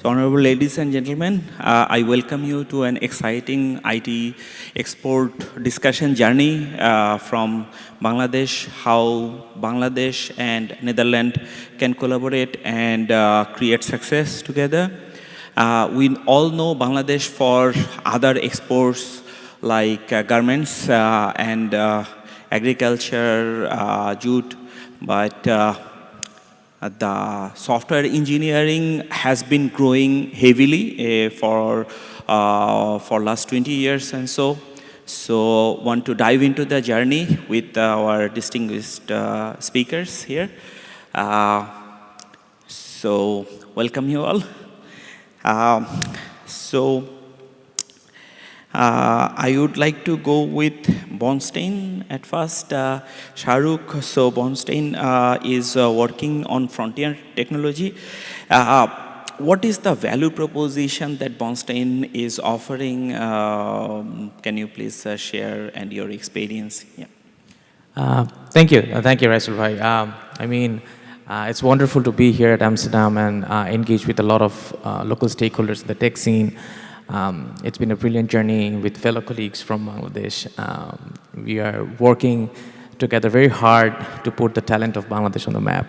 So, honorable ladies and gentlemen, I welcome you to an exciting IT export discussion journey from Bangladesh, how Bangladesh and Netherlands can collaborate and create success together. We all know Bangladesh for other exports like garments and agriculture, jute, but the software engineering has been growing heavily for last 20 years and so. So want to dive into the journey with our distinguished speakers here. So welcome you all. So I would like to go with Bornstein at first. Shahrukh, so Bornstein is working on frontier technology. What is the value proposition that Bornstein is offering? Can you please share and your experience? Yeah. Thank you, Rasul Bhai. It's wonderful to be here at Amsterdam and engage with a lot of local stakeholders in the tech scene. It's been a brilliant journey with fellow colleagues from Bangladesh. We are working together very hard to put the talent of Bangladesh on the map.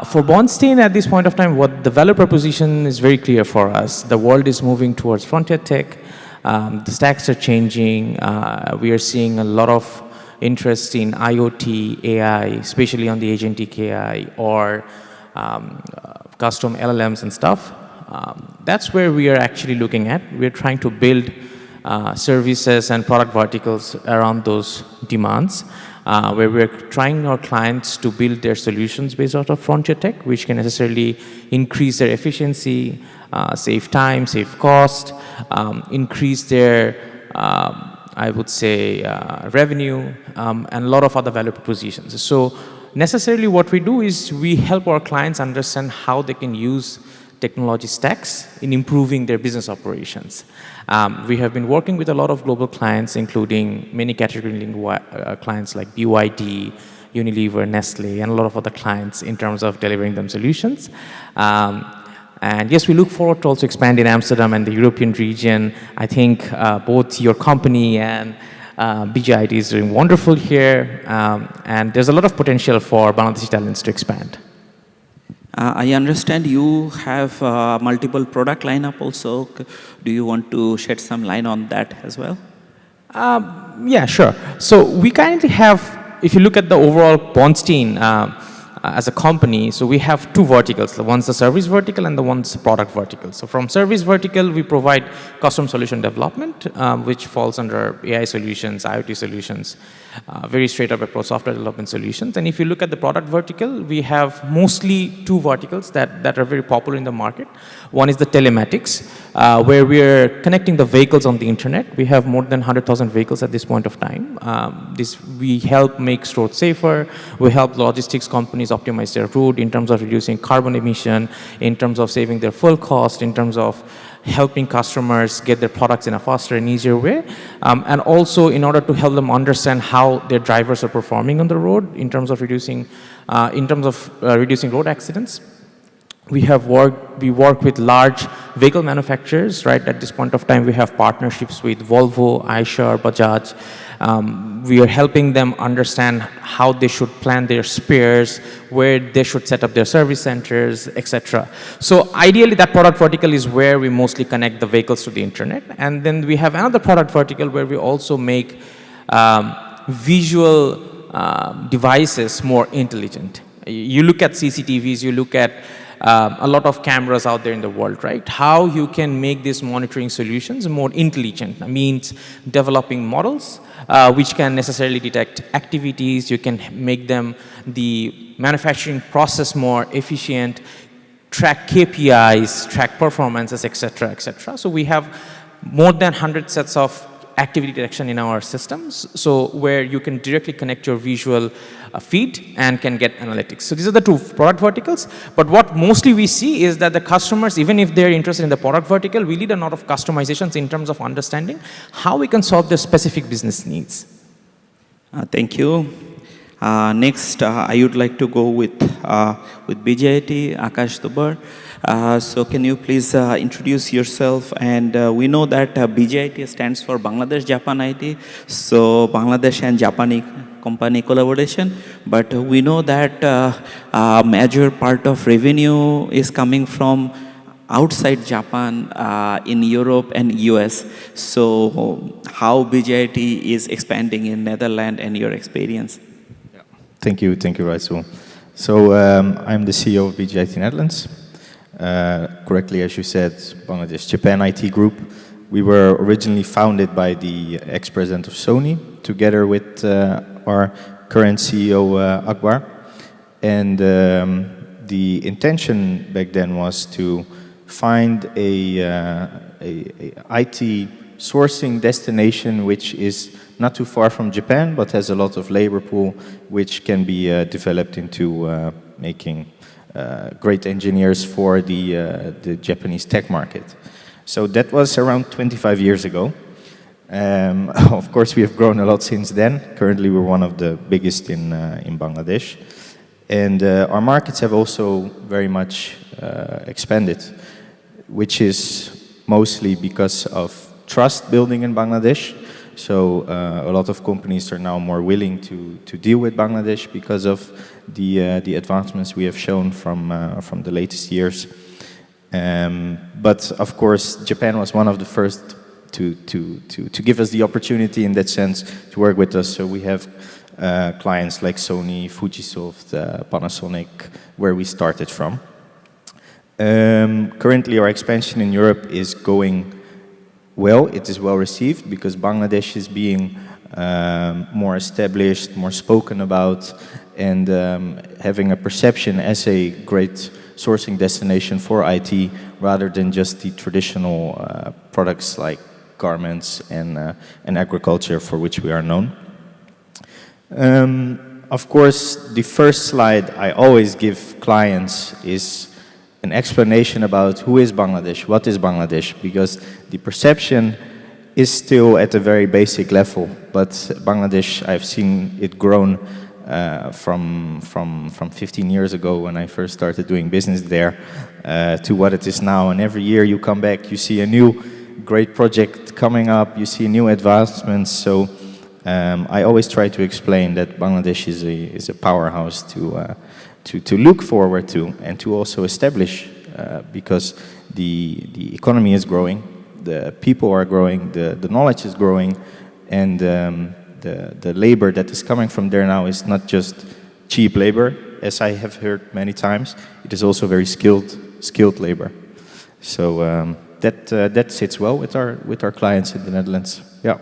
For Bornstein, at this point of time, what the value proposition is very clear for us. The world is moving towards frontier tech. The stacks are changing. We are seeing a lot of interest in IoT, AI, especially on the agentic AI or custom LLMs and stuff. That's where we are actually looking at. We're trying to build services and product verticals around those demands, where we're trying our clients to build their solutions based out of frontier tech, which can necessarily increase their efficiency, save time, save cost, increase their, I would say, revenue, and a lot of other value propositions. So necessarily what we do is we help our clients understand how they can use technology stacks in improving their business operations. We have been working with a lot of global clients, including many category-linked clients like BYD, Unilever, Nestle, and a lot of other clients in terms of delivering them solutions. And yes, we look forward to also expand in Amsterdam and the European region. I think both your company and BJIT is doing wonderful here, and there's a lot of potential for Bangladeshi talents to expand. I understand you have multiple product lineup also. Do you want to shed some light on that as well? Yeah, sure. So we currently have, if you look at the overall Bornstein as a company, so we have two verticals. One's the service vertical and the one's the product vertical. So from service vertical, we provide custom solution development, which falls under AI solutions, IoT solutions, very straight up approach software development solutions. And if you look at the product vertical, we have mostly two verticals that are very popular in the market. One is the telematics, where we're connecting the vehicles on the internet. We have more than 100,000 vehicles at this point of time. We help make roads safer. We help logistics companies optimize their route in terms of reducing carbon emission, in terms of saving their fuel cost, in terms of helping customers get their products in a faster and easier way, and also in order to help them understand how their drivers are performing on the road in terms of reducing road accidents. We work with large vehicle manufacturers, right? At this point of time, we have partnerships with Volvo, Eicher, Bajaj. We are helping them understand how they should plan their spares, where they should set up their service centers, etc. So ideally, that product vertical is where we mostly connect the vehicles to the internet. And then we have another product vertical where we also make visual devices more intelligent. You look at CCTVs, you look at a lot of cameras out there in the world, right? How you can make these monitoring solutions more intelligent. That means developing models which can necessarily detect activities. You can make them the manufacturing process more efficient, track KPIs, track performances, etc., etc. So we have more than 100 sets of activity detection in our systems, so where you can directly connect your visual feed and can get analytics. So these are the two product verticals. But what mostly we see is that the customers, even if they're interested in the product vertical, we need a lot of customizations in terms of understanding how we can solve their specific business needs. Thank you. Next, I would like to go with BJIT, Akash Dubar. So can you please introduce yourself? And we know that BJIT stands for Bangladesh Japan IT, so Bangladesh and Japani company collaboration. But we know that a major part of revenue is coming from outside Japan, in Europe and US. So how BJIT is expanding in Netherlands and your experience? Thank you, Raisul. So I'm the CEO of BGIT Netherlands. Correctly, as you said, Bangladesh Japan IT Group. We were originally founded by the ex-president of Sony, together with our current CEO, Akbar. And the intention back then was to find a IT sourcing destination which is not too far from Japan, but has a lot of labor pool, which can be developed into making great engineers for the Japanese tech market. So that was around 25 years ago. Of course, we have grown a lot since then. Currently, we're one of the biggest in Bangladesh. And our markets have also very much expanded, which is mostly because of trust building in Bangladesh. So a lot of companies are now more willing to deal with Bangladesh because of the advancements we have shown from the latest years. But of course, Japan was one of the first to give us the opportunity in that sense to work with us. So we have clients like Sony, Fujisoft, Panasonic, where we started from. Currently, our expansion in Europe is going well. It is well received because Bangladesh is being more established, more spoken about, and having a perception as a great sourcing destination for IT rather than just the traditional products like garments and agriculture for which we are known. Of course, the first slide I always give clients is an explanation about who is Bangladesh, what is Bangladesh, because the perception is still at a very basic level. But Bangladesh, I've seen it grown from 15 years ago when I first started doing business there to what it is now. And every year you come back, you see a new great project coming up, you see new advancements. So I always try to explain that Bangladesh is a powerhouse to look forward to and to also establish because the economy is growing, the people are growing, the knowledge is growing, and the labor that is coming from there now is not just cheap labor, as I have heard many times. It is also very skilled labor. So that sits well with our clients in the Netherlands. Yeah.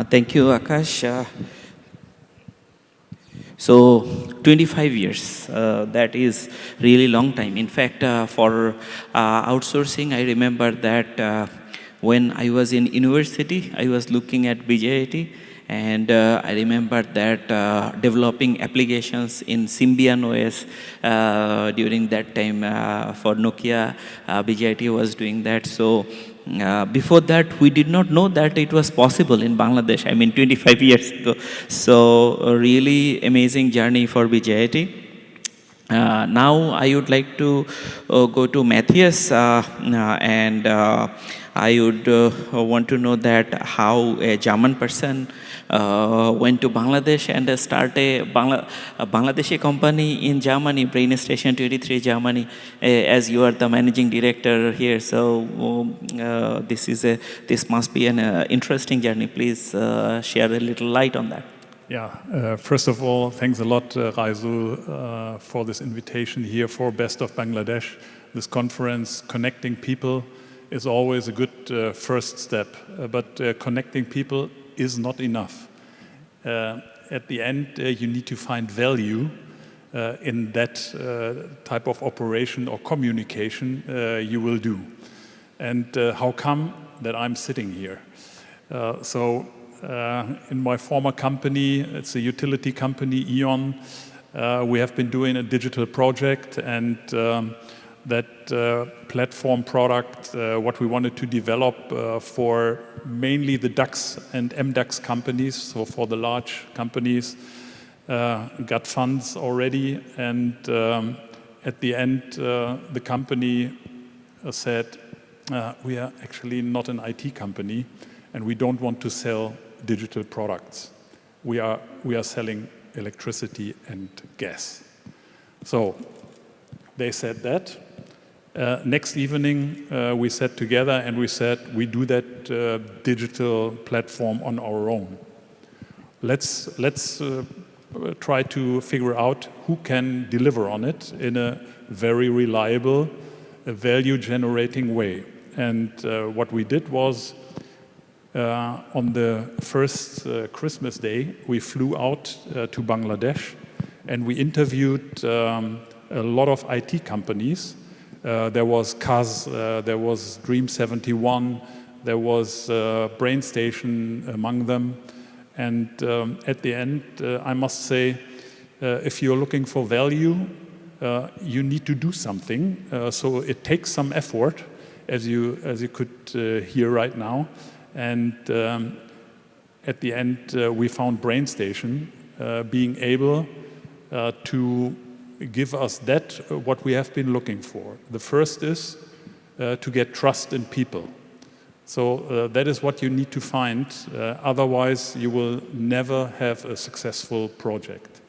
Thank you, Akash. So 25 years, that is really long time. In fact, for outsourcing, I remember that when I was in university, I was looking at BJIT, and I remember that developing applications in Symbian OS during that time for Nokia, BJIT was doing that. So before that, we did not know that it was possible in Bangladesh, I mean 25 years ago. So a really amazing journey for BJIT. Now I would like to go to Matthias and I would want to know that how a German person went to Bangladesh and start a Bangladeshi company in Germany, Brain Station 23 Germany, as you are the managing director here. So this must be an interesting journey. Please share a little light on that. Yeah, first of all, thanks a lot, Raisul, for this invitation here for Best of Bangladesh. This conference, connecting people, is always a good first step, but connecting people is not enough. At the end, you need to find value in that type of operation or communication you will do. And how come that I'm sitting here? In my former company, it's a utility company, E.ON, we have been doing a digital project, and that platform product, what we wanted to develop for mainly the DAX and MDAX companies, so for the large companies, got funds already. And At the end, the company said, we are actually not an IT company, and we don't want to sell digital products. We are selling electricity and gas. So they said that. Next evening, we sat together and we said, we do that digital platform on our own. Let's try to figure out who can deliver on it in a very reliable, value-generating way. And what we did was, on the first Christmas day, we flew out to Bangladesh and we interviewed a lot of IT companies. There was Kaz, there was Dream71, there was BrainStation among them. And at the end, I must say, if you're looking for value, you need to do something. So it takes some effort, as you could hear right now. And at the end, we found BrainStation being able to give us that, what we have been looking for. The first is to get trust in people. So that is what you need to find. Otherwise, you will never have a successful project.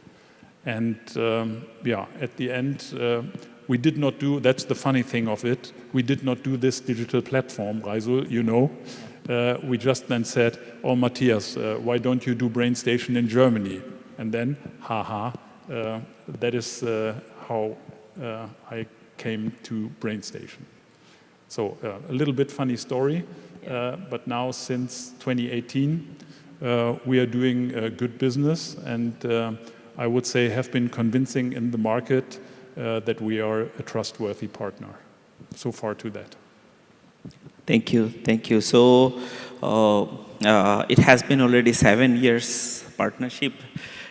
And yeah, at the end, we did not do, that's the funny thing of it, we did not do this digital platform, Reisul, you know. We just then said, oh, Matthias, why don't you do BrainStation in Germany? And then, haha, that is how I came to BrainStation. So a little bit funny story, but now since 2018, we are doing good business, and I would say have been convincing in the market that we are a trustworthy partner. So far to that. Thank you, thank you. So it has been already 7 years partnership,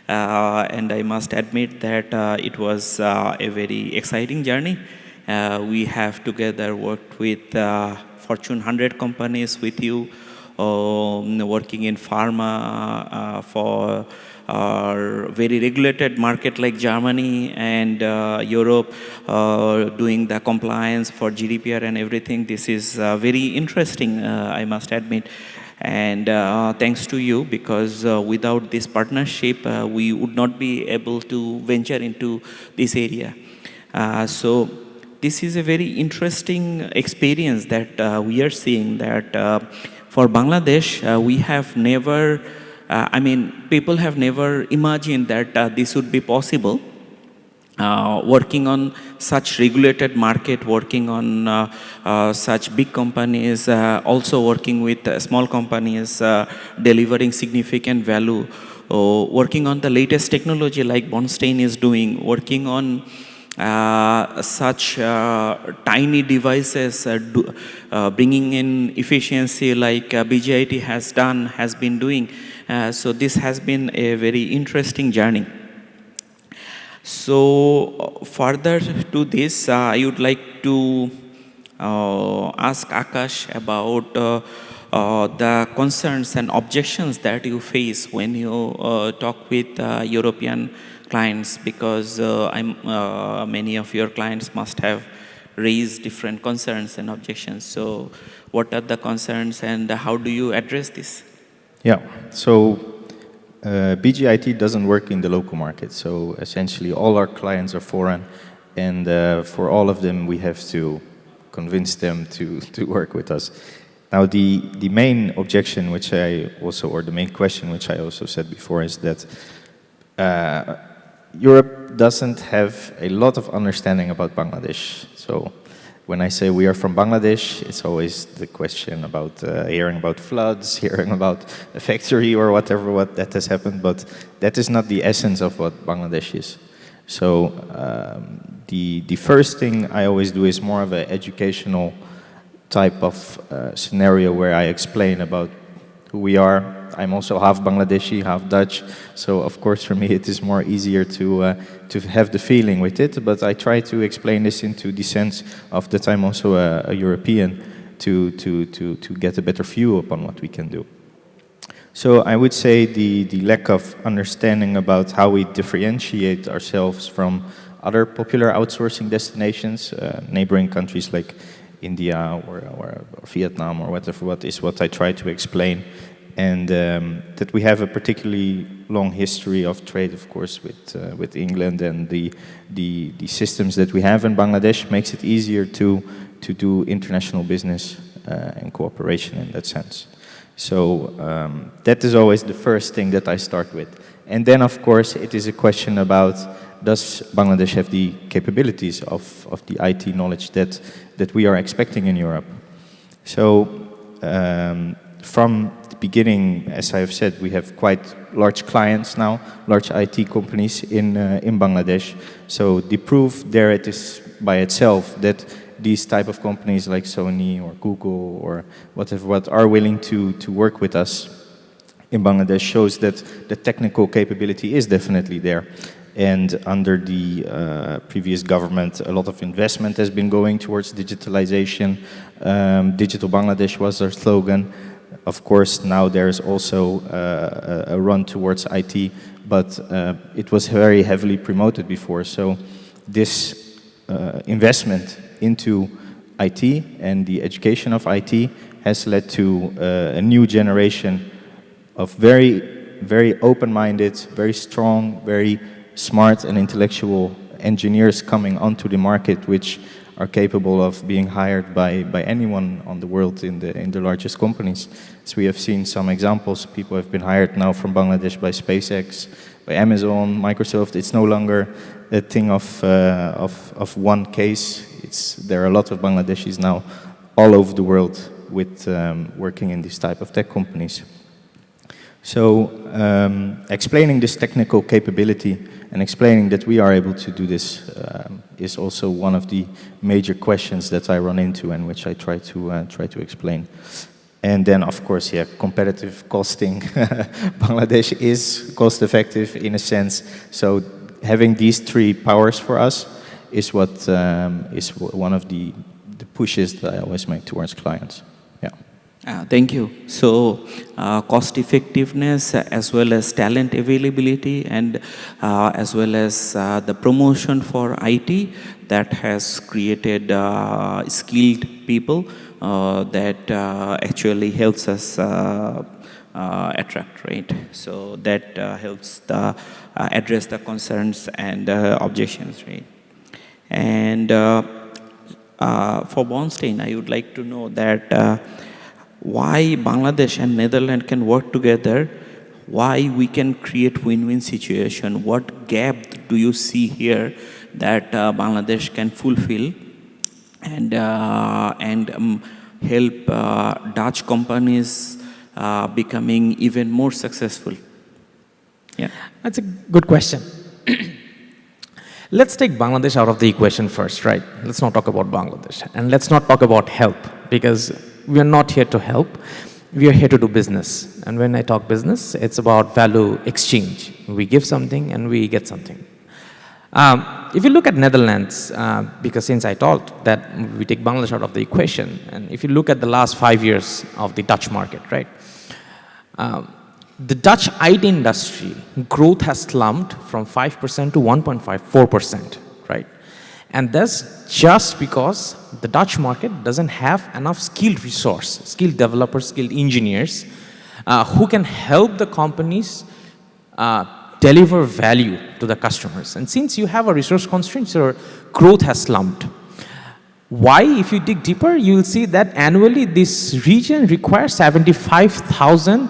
and I must admit that it was a very exciting journey. We have together worked with Fortune 100 companies with you, working in pharma for a very regulated market like Germany and Europe, doing the compliance for GDPR and everything. This is very interesting, I must admit. And thanks to you, because without this partnership, we would not be able to venture into this area. So this is a very interesting experience that we are seeing, that for Bangladesh, we have never, people have never imagined that this would be possible. Working on such regulated market, working on such big companies, also working with small companies, delivering significant value, working on the latest technology like Bornstein is doing, working on such tiny devices, bringing in efficiency like BGIT has been doing. So this has been a very interesting journey. So further to this, I would like to ask Akash about the concerns and objections that you face when you talk with European clients, because many of your clients must have raised different concerns and objections. So what are the concerns and how do you address this? Yeah, so BGIT doesn't work in the local market, so essentially all our clients are foreign, and for all of them we have to convince them to work with us. Now the main objection, which I also, or the main question which I also said before, is that Europe doesn't have a lot of understanding about Bangladesh. So when I say we are from Bangladesh, it's always the question about hearing about floods, hearing about a factory or whatever that has happened, but that is not the essence of what Bangladesh is. So the first thing I always do is more of an educational type of scenario where I explain about who we are. I'm also half Bangladeshi, half Dutch, so of course for me it is more easier to have the feeling with it, but I try to explain this into the sense of that I'm also a European to get a better view upon what we can do. So I would say the lack of understanding about how we differentiate ourselves from other popular outsourcing destinations, neighboring countries like India or Vietnam or whatever, what I try to explain. And that we have a particularly long history of trade, of course, with England, and the systems that we have in Bangladesh makes it easier to do international business and cooperation in that sense. So that is always the first thing that I start with. And then, of course, it is a question about, does Bangladesh have the capabilities of the IT knowledge that we are expecting in Europe? So from the beginning, as I have said, we have quite large clients now, large IT companies in Bangladesh. So the proof there it is by itself that these type of companies like Sony or Google or whatever what are willing to work with us in Bangladesh shows that the technical capability is definitely there. And under the previous government, a lot of investment has been going towards digitalization. Digital Bangladesh was our slogan. Of course, now there's also a run towards IT, but it was very heavily promoted before. So this investment into IT and the education of IT has led to a new generation of very, very open-minded, very strong, very smart and intellectual engineers coming onto the market, which are capable of being hired by anyone on the world in the largest companies. So we have seen some examples. People have been hired now from Bangladesh by SpaceX, by Amazon, Microsoft. It's no longer a thing of one case. There are a lot of Bangladeshis now all over the world with working in this type of tech companies. So explaining this technical capability and explaining that we are able to do this is also one of the major questions that I run into and which I try to explain. And then, of course, yeah, competitive costing. Bangladesh is cost effective in a sense. So having these three powers for us is what is one of the pushes that I always make towards clients. Yeah. Thank you. So, cost effectiveness as well as talent availability and as well as the promotion for IT that has created skilled people that actually helps us attract, right? So that helps address the concerns and objections, right? And for Bornstein, I would like to know that why Bangladesh and Netherlands can work together, why we can create win-win situation, what gap do you see here that Bangladesh can fulfill and help Dutch companies becoming even more successful? Yeah. That's a good question. Let's take Bangladesh out of the equation first, right? Let's not talk about Bangladesh. And let's not talk about help, because we are not here to help. We are here to do business. And when I talk business, it's about value exchange. We give something and we get something. If you look at Netherlands, because since I talked that we take Bangladesh out of the equation, and if you look at the last 5 years of the Dutch market, right? The Dutch IT industry growth has slumped from 5% to 1.54%, right? And that's just because the Dutch market doesn't have enough skilled resource, skilled developers, skilled engineers who can help the companies deliver value to the customers. And since you have a resource constraint, your growth has slumped. Why? If you dig deeper, you will see that annually this region requires 75,000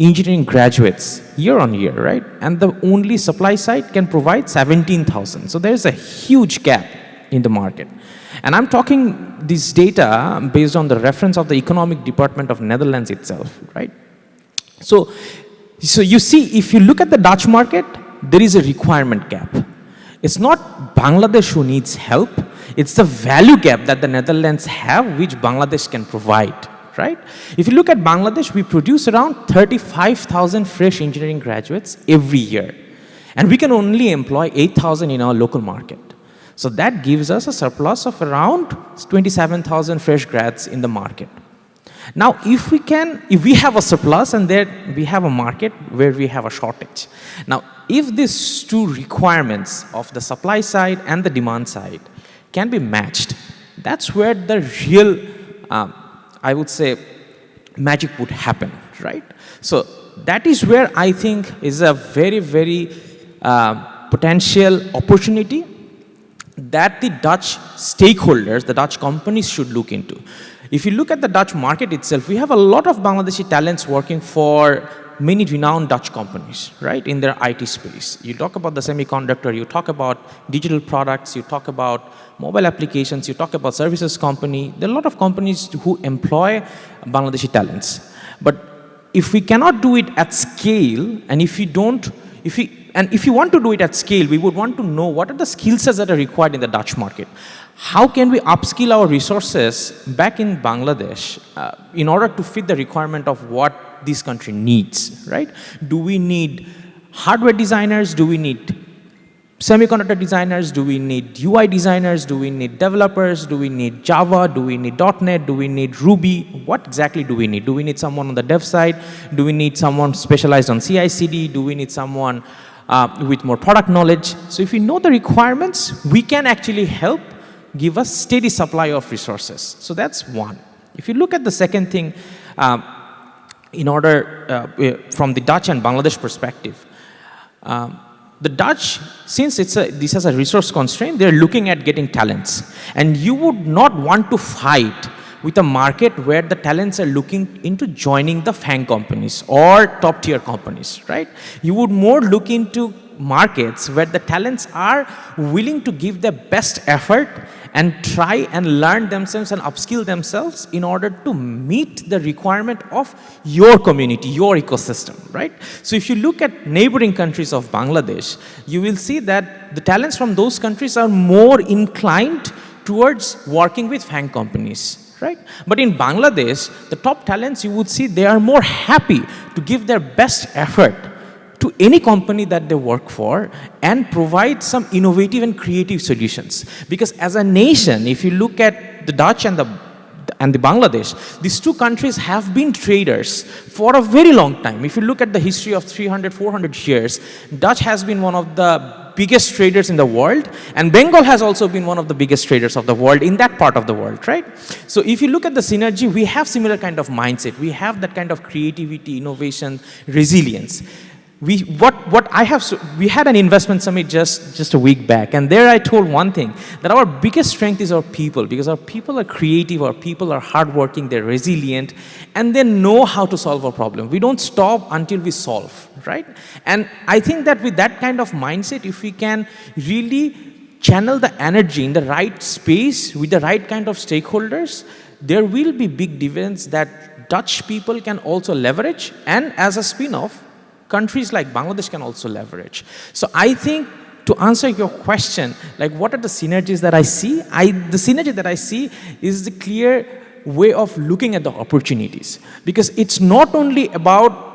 engineering graduates year on year, right? And the only supply side can provide 17,000. So there's a huge gap in the market. And I'm talking this data based on the reference of the economic department of Netherlands itself, right? So you see, if you look at the Dutch market, there is a requirement gap. It's not Bangladesh who needs help. It's the value gap that the Netherlands have, which Bangladesh can provide. Right? If you look at Bangladesh, we produce around 35,000 fresh engineering graduates every year. And we can only employ 8,000 in our local market. So that gives us a surplus of around 27,000 fresh grads in the market. Now, if we have a surplus and there we have a market where we have a shortage. Now, if these two requirements of the supply side and the demand side can be matched, that's where the real, I would say, magic would happen, right? So that is where I think is a very, very potential opportunity that the Dutch stakeholders, the Dutch companies should look into. If you look at the Dutch market itself, we have a lot of Bangladeshi talents working for many renowned Dutch companies, right, in their IT space. You talk about the semiconductor, you talk about digital products, you talk about mobile applications, you talk about services company. There are a lot of companies who employ Bangladeshi talents. But if we cannot do it at scale, and if you want to do it at scale, we would want to know what are the skill sets that are required in the Dutch market. How can we upskill our resources back in Bangladesh in order to fit the requirement of what this country needs, right? Do we need hardware designers? Do we need semiconductor designers? Do we need UI designers? Do we need developers? Do we need Java? Do we need .NET? Do we need Ruby? What exactly do we need? Do we need someone on the dev side? Do we need someone specialized on CI/CD? Do we need someone with more product knowledge? So if we know the requirements, we can actually help give us steady supply of resources. So that's one. If you look at the second thing, from the Dutch and Bangladesh perspective, the Dutch, since this has a resource constraint, they're looking at getting talents. And you would not want to fight with a market where the talents are looking into joining the FANG companies or top tier companies, right? You would more look into markets where the talents are willing to give their best effort and try and learn themselves and upskill themselves in order to meet the requirement of your community, your ecosystem, right? So if you look at neighboring countries of Bangladesh, you will see that the talents from those countries are more inclined towards working with FANG companies, right? But in Bangladesh, the top talents, you would see they are more happy to give their best effort to any company that they work for and provide some innovative and creative solutions. Because as a nation, if you look at the Dutch and the Bangladesh, these two countries have been traders for a very long time. If you look at the history of 300, 400 years, Dutch has been one of the biggest traders in the world, and Bengal has also been one of the biggest traders of the world in that part of the world, right? So if you look at the synergy, we have similar kind of mindset. We have that kind of creativity, innovation, resilience. We had an investment summit just a week back, and there I told one thing, that our biggest strength is our people, because our people are creative, our people are hardworking, they're resilient, and they know how to solve a problem. We don't stop until we solve, right? And I think that with that kind of mindset, if we can really channel the energy in the right space with the right kind of stakeholders, there will be big dividends that Dutch people can also leverage, and as a spin-off, countries like Bangladesh can also leverage. So I think, to answer your question, like what are the synergies that I see? The synergy that I see is the clear way of looking at the opportunities. Because it's not only about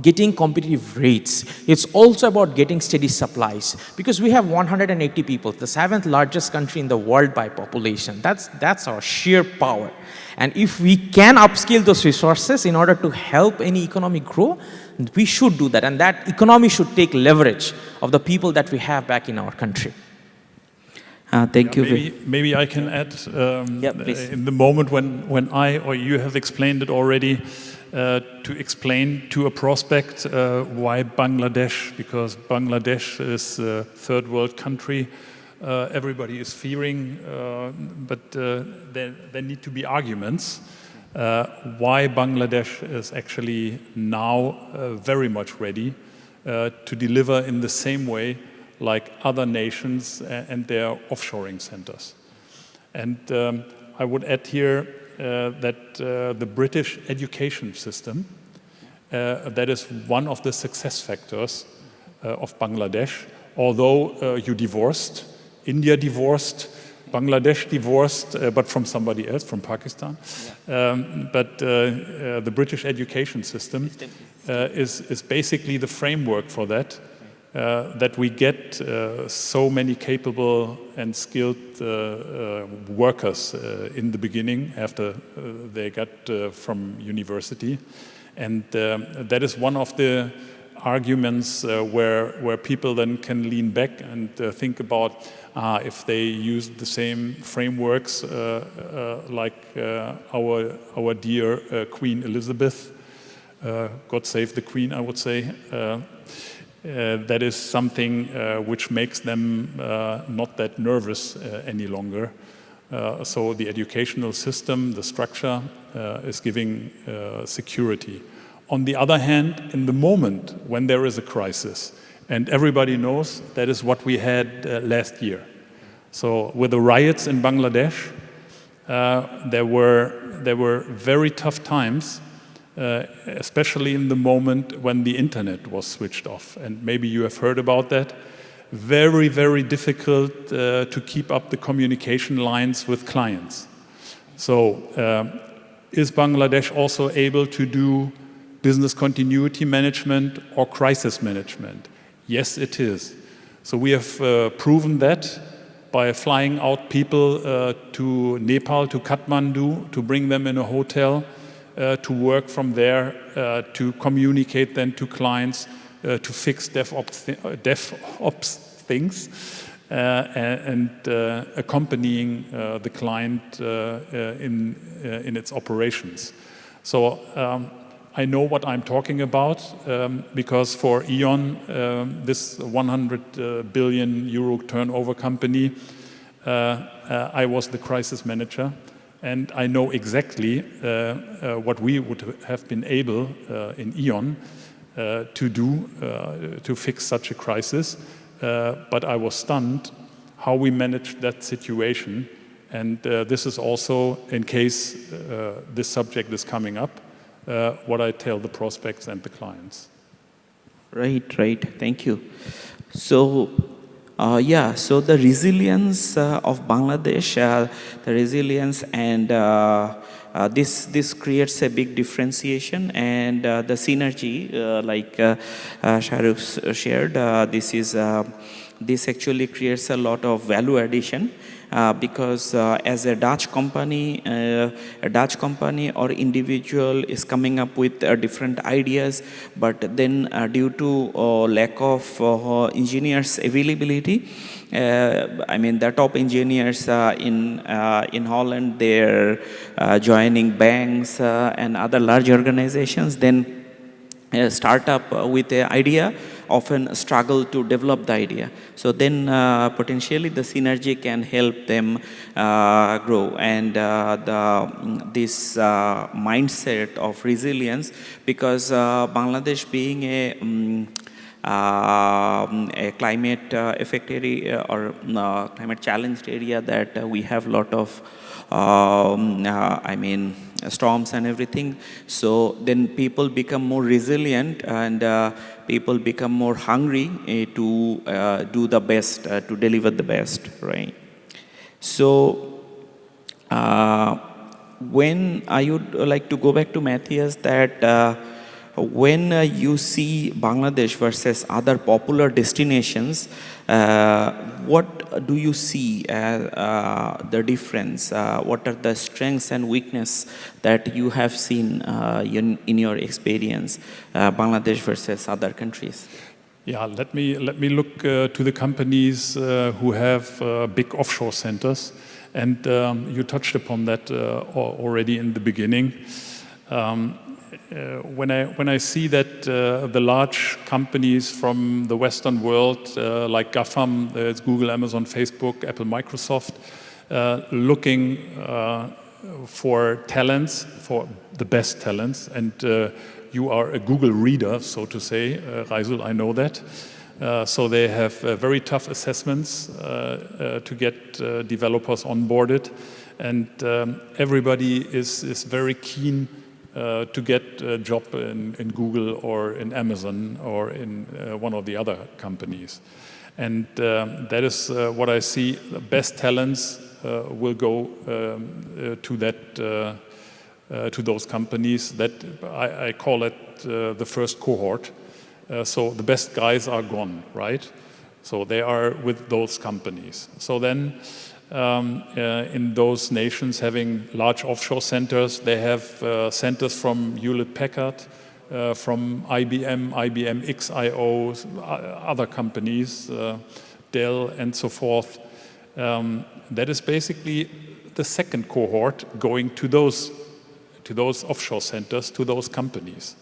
getting competitive rates, it's also about getting steady supplies. Because we have 180 people, the 7th largest country in the world by population. That's our sheer power. And if we can upskill those resources in order to help any economy grow, we should do that. And that economy should take leverage of the people that we have back in our country. Thank you. Maybe I can add, please. in the moment when I or you have explained it already, to explain to a prospect why Bangladesh, because Bangladesh is a third world country. Everybody is fearing, but there need to be arguments why Bangladesh is actually now very much ready to deliver in the same way like other nations and their offshoring centers. And I would add here that the British education system, that is one of the success factors of Bangladesh. Although you divorced, India divorced, Bangladesh divorced, but from somebody else, from Pakistan. But the British education system is basically the framework for that. that we get so many capable and skilled workers in the beginning after they got from university. And that is one of the arguments where people then can lean back and think about if they use the same frameworks like our dear Queen Elizabeth, God save the Queen, I would say, that is something which makes them not that nervous any longer. So the educational system, the structure, is giving security. On the other hand, in the moment when there is a crisis, and everybody knows that is what we had last year. So with the riots in Bangladesh, there were very tough times, especially in the moment when the internet was switched off. And maybe you have heard about that. Very, very difficult to keep up the communication lines with clients. So is Bangladesh also able to do business continuity management or crisis management? Yes, it is. So we have proven that by flying out people to Nepal, to Kathmandu, to bring them in a hotel, to work from there, to communicate then to clients, to fix DevOps things, and accompanying the client in its operations. So I know what I'm talking about because for E.ON, this 100 billion euro turnover company, I was the crisis manager, and I know exactly what we would have been able in E.ON to do to fix such a crisis. But I was stunned how we managed that situation, and this is also, in case this subject is coming up, what I tell the prospects and the clients. Right. Thank you. So, so the resilience of Bangladesh, the resilience and this creates a big differentiation, and the synergy, like Shahrukh shared, this actually creates a lot of value addition. Because as a Dutch company or individual is coming up with different ideas, but then due to lack of engineers availability, I mean the top engineers in Holland, they're joining banks and other large organizations. Then a startup with an idea often struggle to develop the idea. So then potentially the synergy can help them grow. And this mindset of resilience, because Bangladesh being a climate affected area or climate challenged area, that we have a lot of storms and everything. So then people become more resilient, and people become more hungry to do the best, to deliver the best, right? So when I would like to go back to Matthias, that when you see Bangladesh versus other popular destinations, what do you see the difference? What are the strengths and weaknesses that you have seen in your experience, Bangladesh versus other countries? Yeah, let me look to the companies who have big offshore centers, and you touched upon that already in the beginning. When I see that the large companies from the Western world, like GAFAM, it's Google, Amazon, Facebook, Apple, Microsoft, looking for talents, for the best talents, and you are a Google reader, so to say, Reisul, I know that. So they have very tough assessments to get developers onboarded, and everybody is very keen to get a job in Google or in Amazon or in one of the other companies. And that is what I see. The best talents will go to those companies. That I call it the first cohort. So the best guys are gone, right? So they are with those companies. So then in those nations having large offshore centers, they have centers from Hewlett-Packard, from IBM, IBM XIO, other companies, Dell and so forth. That is basically the second cohort going to those offshore centers, to those companies.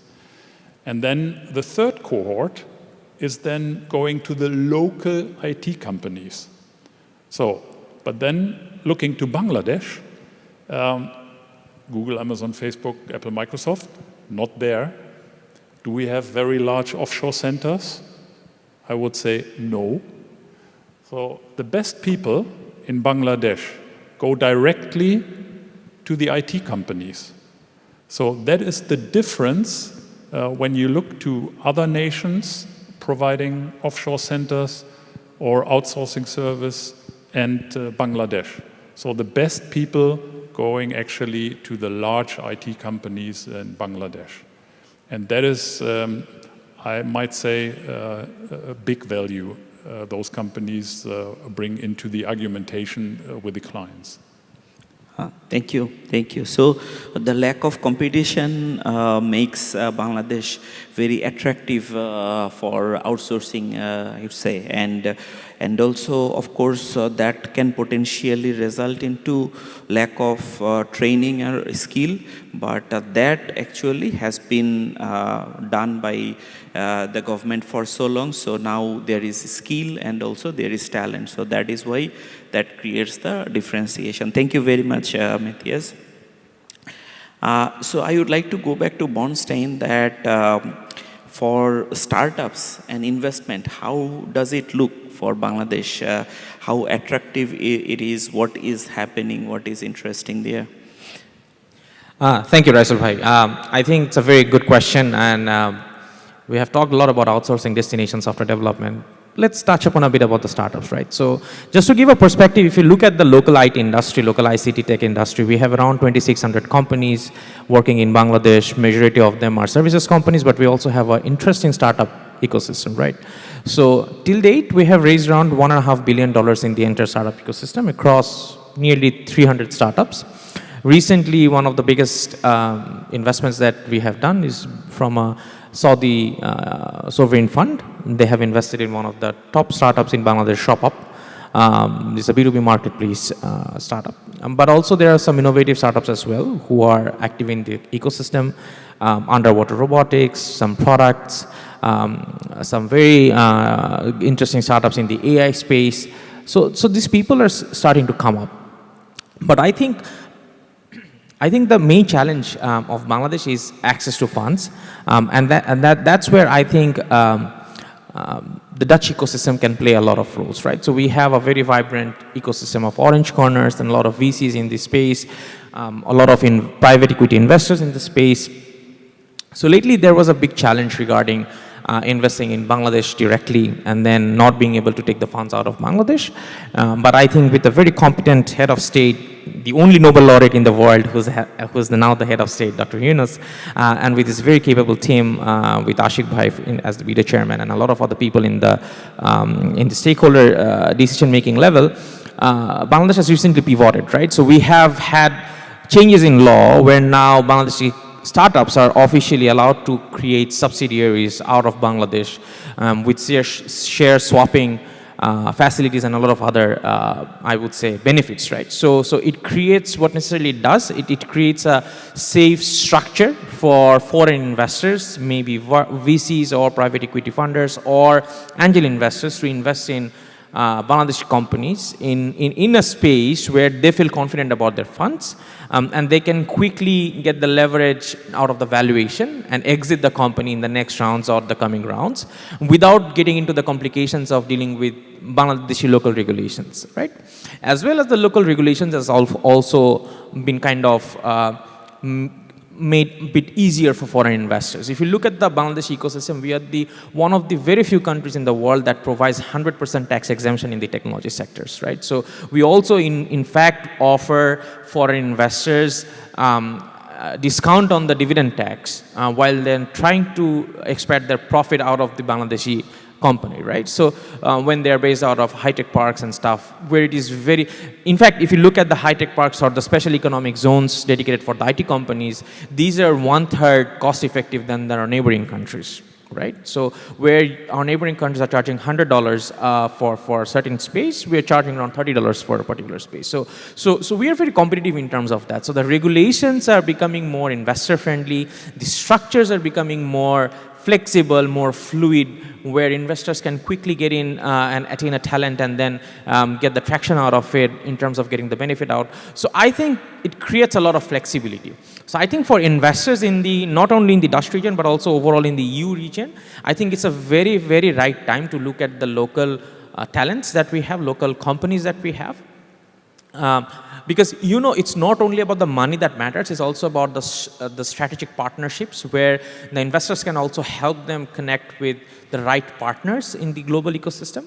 And then the third cohort is then going to the local IT companies. So, but then looking to Bangladesh, Google, Amazon, Facebook, Apple, Microsoft, not there. Do we have very large offshore centers? I would say no. So the best people in Bangladesh go directly to the IT companies. So that is the difference when you look to other nations providing offshore centers or outsourcing service and Bangladesh. So the best people going actually to the large IT companies in Bangladesh. And that is, I might say, a big value those companies bring into the argumentation with the clients. Thank you, thank you. So the lack of competition makes Bangladesh very attractive for outsourcing, I would say, and also, of course, that can potentially result into lack of training or skill, but that actually has been done by the government for so long. So now there is skill and also there is talent. So that is why that creates the differentiation. Thank you very much, Matthias. So I would like to go back to Bornstein that for startups and investment, how does it look for Bangladesh? How attractive it is? What is happening? What is interesting there? Thank you, Raisal Bhai. I think it's a very good question, and we have talked a lot about outsourcing destination software development. Let's touch upon a bit about the startups, right? So just to give a perspective, if you look at the local IT industry, local ICT tech industry, we have around 2,600 companies working in Bangladesh. Majority of them are services companies, but we also have an interesting startup ecosystem, right? So till date, we have raised around $1.5 billion in the entire startup ecosystem across nearly 300 startups. Recently, one of the biggest investments that we have done is from a Saudi sovereign fund. They have invested in one of the top startups in Bangladesh, ShopUp. It's a B2B marketplace startup. But also there are some innovative startups as well who are active in the ecosystem, underwater robotics, some products, some very interesting startups in the AI space. So these people are starting to come up. But I think the main challenge of Bangladesh is access to funds, and that's where I think the Dutch ecosystem can play a lot of roles, right? So we have a very vibrant ecosystem of orange corners and a lot of VCs in this space, a lot of private equity investors in the space. So lately there was a big challenge regarding investing in Bangladesh directly and then not being able to take the funds out of Bangladesh. But I think with a very competent head of state, the only Nobel laureate in the world who's now the head of state, Dr. Yunus, and with this very capable team, with Ashik Bhai as the beta chairman and a lot of other people in the stakeholder decision-making level, Bangladesh has recently pivoted, right? So we have had changes in law where now Bangladeshi startups are officially allowed to create subsidiaries out of Bangladesh with share swapping facilities and a lot of other, I would say, benefits, right? So it creates what necessarily it does. It creates a safe structure for foreign investors, maybe VCs or private equity funders or angel investors to invest in Bangladeshi companies in a space where they feel confident about their funds, and they can quickly get the leverage out of the valuation and exit the company in the next rounds or the coming rounds without getting into the complications of dealing with Bangladeshi local regulations, right? As well as the local regulations has also been kind of made a bit easier for foreign investors. If you look at the Bangladesh ecosystem, we are one of the very few countries in the world that provides 100% tax exemption in the technology sectors, right? So we also, in fact, offer foreign investors discount on the dividend tax while then trying to extract their profit out of the Bangladeshi company, right? So when they're based out of high-tech parks and stuff, where it is very, in fact, if you look at the high-tech parks or the special economic zones dedicated for the IT companies, these are 1/3 cost-effective than our neighboring countries, right? So where our neighboring countries are charging $100 for a certain space, we are charging around $30 for a particular space. So we are very competitive in terms of that. So the regulations are becoming more investor-friendly. The structures are becoming more flexible, more fluid, where investors can quickly get in and attain a talent and then get the traction out of it in terms of getting the benefit out. So I think it creates a lot of flexibility. So I think for investors in the, not only in the Dutch region, but also overall in the EU region, I think it's a very, very right time to look at the local talents that we have, local companies that we have. Because it's not only about the money that matters, it's also about the strategic partnerships where the investors can also help them connect with the right partners in the global ecosystem.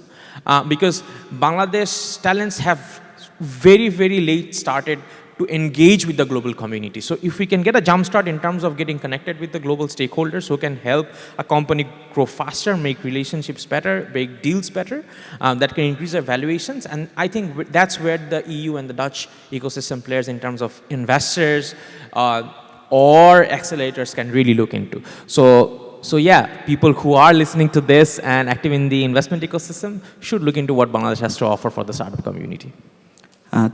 Because Bangladesh talents have very, very late started to engage with the global community. So if we can get a jump start in terms of getting connected with the global stakeholders who can help a company grow faster, make relationships better, make deals better, that can increase their valuations. And I think that's where the EU and the Dutch ecosystem players in terms of investors or accelerators can really look into. So yeah, people who are listening to this and active in the investment ecosystem should look into what Bangladesh has to offer for the startup community.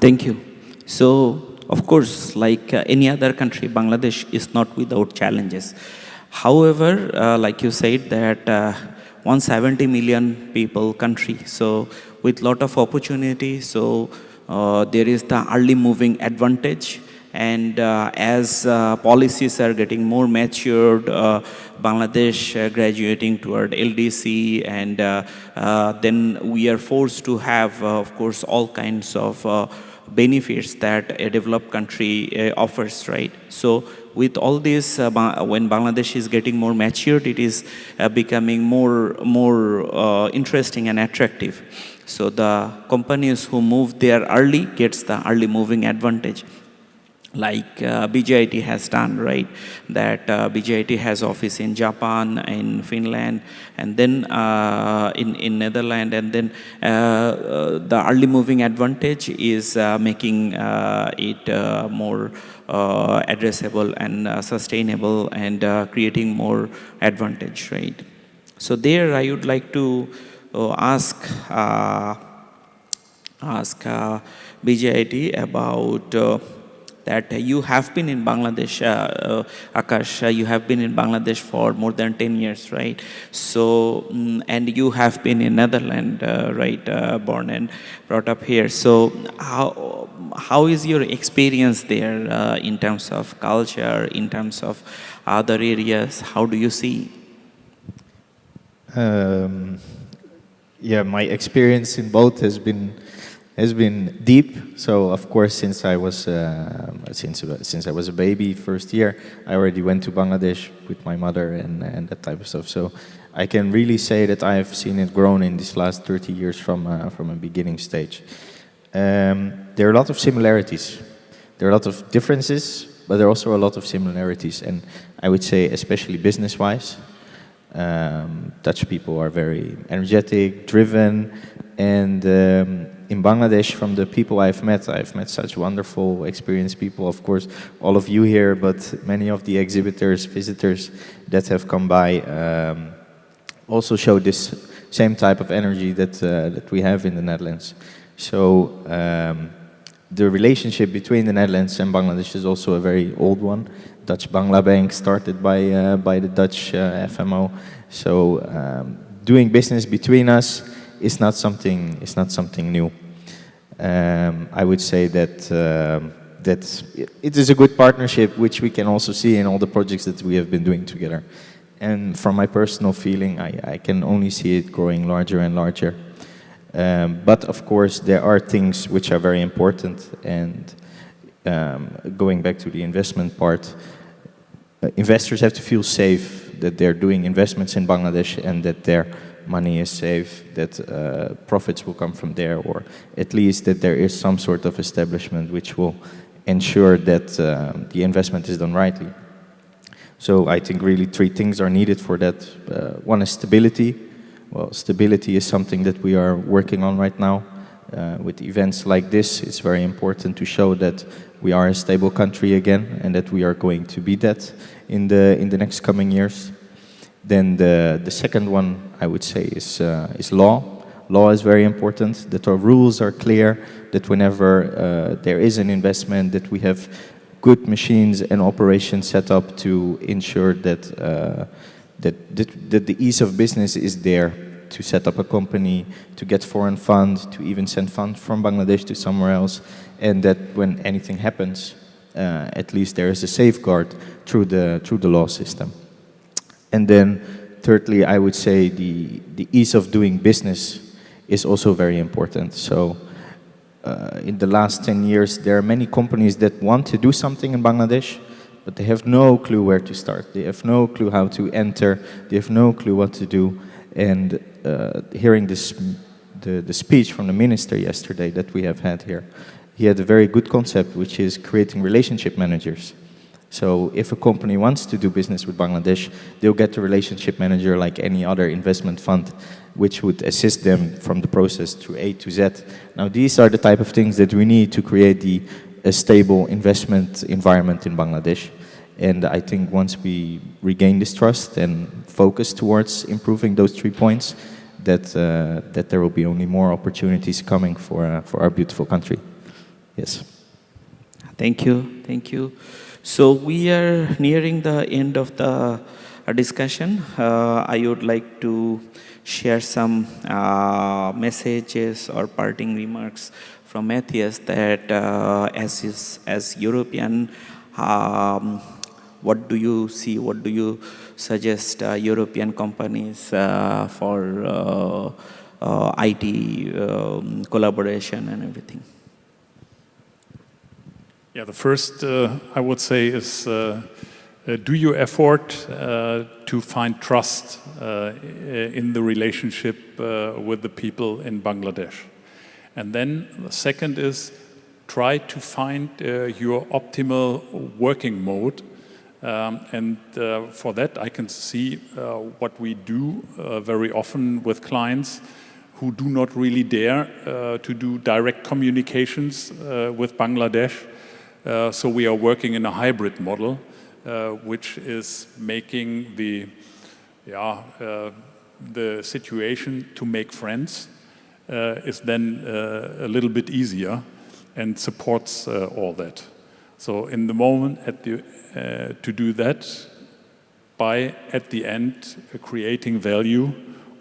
Thank you. So, of course, like any other country, Bangladesh is not without challenges. However, like you said, that 170 million people country, so with lot of opportunity, so there is the early moving advantage. And as policies are getting more matured, Bangladesh graduating toward LDC, and then we are forced to have, of course, all kinds of benefits that a developed country offers, right? So with all this, when Bangladesh is getting more matured, it is becoming more interesting and attractive. So the companies who move there early gets the early moving advantage, like BJIT has done, right? That BJIT has office in Japan, in Finland, and then in Netherlands, and then the early moving advantage is making it more addressable and sustainable, and creating more advantage, right? So there I would like to ask BJIT about that you have been in Bangladesh, Akash, you have been in Bangladesh for more than 10 years, right? So, and you have been in Netherlands, right, born and brought up here. So how is your experience there in terms of culture, in terms of other areas? How do you see? Yeah, my experience in both has been deep. So of course, since I was a baby, first year, I already went to Bangladesh with my mother and that type of stuff. So I can really say that I have seen it grown in these last 30 years from a beginning stage. There are a lot of similarities. There are a lot of differences, but there are also a lot of similarities. And I would say, especially business-wise, Dutch people are very energetic, driven, and in Bangladesh, from the people I've met such wonderful, experienced people. Of course, all of you here, but many of the exhibitors, visitors that have come by also show this same type of energy that we have in the Netherlands. So the relationship between the Netherlands and Bangladesh is also a very old one. Dutch Bangla Bank started by the Dutch FMO. So doing business between us is not something new. I would say that it is a good partnership, which we can also see in all the projects that we have been doing together. And from my personal feeling, I can only see it growing larger and larger. But of course, there are things which are very important. And going back to the investment part, investors have to feel safe that they're doing investments in Bangladesh and that their money is safe, that profits will come from there, or at least that there is some sort of establishment which will ensure that the investment is done rightly. So I think really three things are needed for that. One is stability. Well, stability is something that we are working on right now. With events like this, it's very important to show that we are a stable country again and that we are going to be that in the next coming years. Then the second one, I would say, is law. Law is very important, that our rules are clear, that whenever there is an investment, that we have good machines and operations set up to ensure that, that the ease of business is there to set up a company, to get foreign funds, to even send funds from Bangladesh to somewhere else, and that when anything happens, at least there is a safeguard through the law system. And then thirdly, I would say the ease of doing business is also very important. So in the last 10 years, there are many companies that want to do something in Bangladesh, but they have no clue where to start. They have no clue how to enter. They have no clue what to do. And hearing the speech from the minister yesterday that we have had here, he had a very good concept, which is creating relationship managers. So if a company wants to do business with Bangladesh, they'll get a relationship manager like any other investment fund, which would assist them from the process through A to Z. Now, these are the type of things that we need to create a stable investment environment in Bangladesh. And I think once we regain this trust and focus towards improving those 3 points, that there will be only more opportunities coming for our beautiful country. Yes. Thank you. Thank you. So we are nearing the end of the discussion. I would like to share some messages or parting remarks from Matthias that as European, what do you see, what do you suggest European companies for IT collaboration and everything? Yeah, the first I would say is do your effort to find trust in the relationship with the people in Bangladesh. And then the second is try to find your optimal working mode. And for that, I can see what we do very often with clients who do not really dare to do direct communications with Bangladesh. So we are working in a hybrid model, which is making the situation to make friends is then a little bit easier and supports all that. So in the moment, to do that by, at the end, creating value,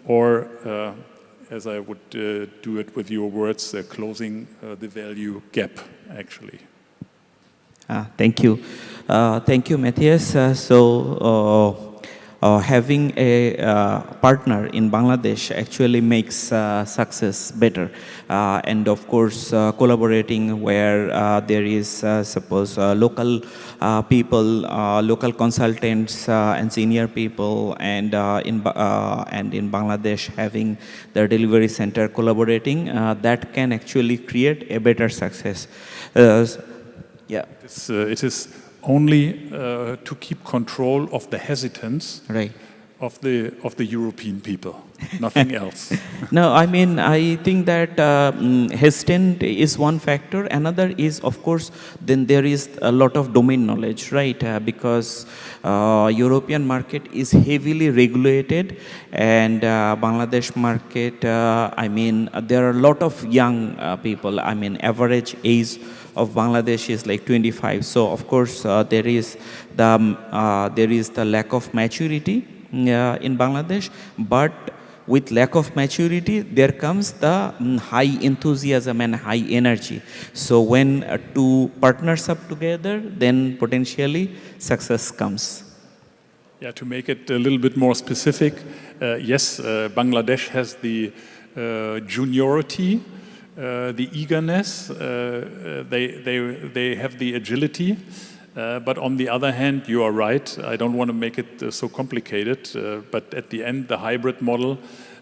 or as I would do it with your words, closing the value gap, actually. Thank you. Thank you, Matthias. Having a partner in Bangladesh actually makes success better. And of course, collaborating where there is, suppose, local people, local consultants and senior people, and in Bangladesh having the delivery center collaborating, that can actually create a better success. Yeah. It is only to keep control of the hesitance of the European people, nothing else. No, I mean, I think that hesitant is one factor. Another is, of course, then there is a lot of domain knowledge, right? Because European market is heavily regulated, and Bangladesh market, I mean, there are a lot of young people. I mean, average age of Bangladesh is like 25. So of course there is the lack of maturity in Bangladesh, but with lack of maturity there comes the high enthusiasm and high energy. So when two partners up together, then potentially success comes. Yeah, to make it a little bit more specific, yes, Bangladesh has the juniority, the eagerness, they have the agility, but on the other hand, you are right, I don't want to make it so complicated, but at the end, the hybrid model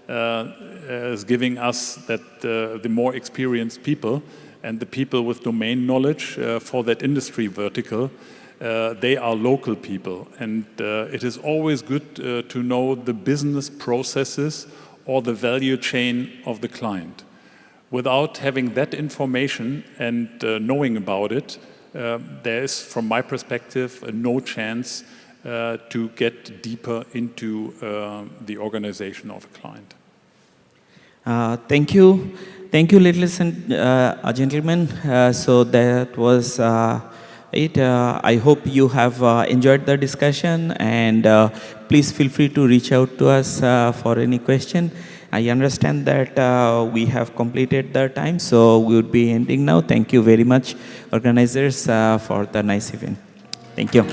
is giving us that the more experienced people and the people with domain knowledge for that industry vertical, they are local people. And it is always good to know the business processes or the value chain of the client. Without having that information and knowing about it, there is, from my perspective, no chance to get deeper into the organization of a client. Thank you. Thank you, ladies and gentlemen. So that was it. I hope you have enjoyed the discussion, and please feel free to reach out to us for any question. I understand that we have completed the time, so we would be ending now. Thank you very much, organizers, for the nice event. Thank you.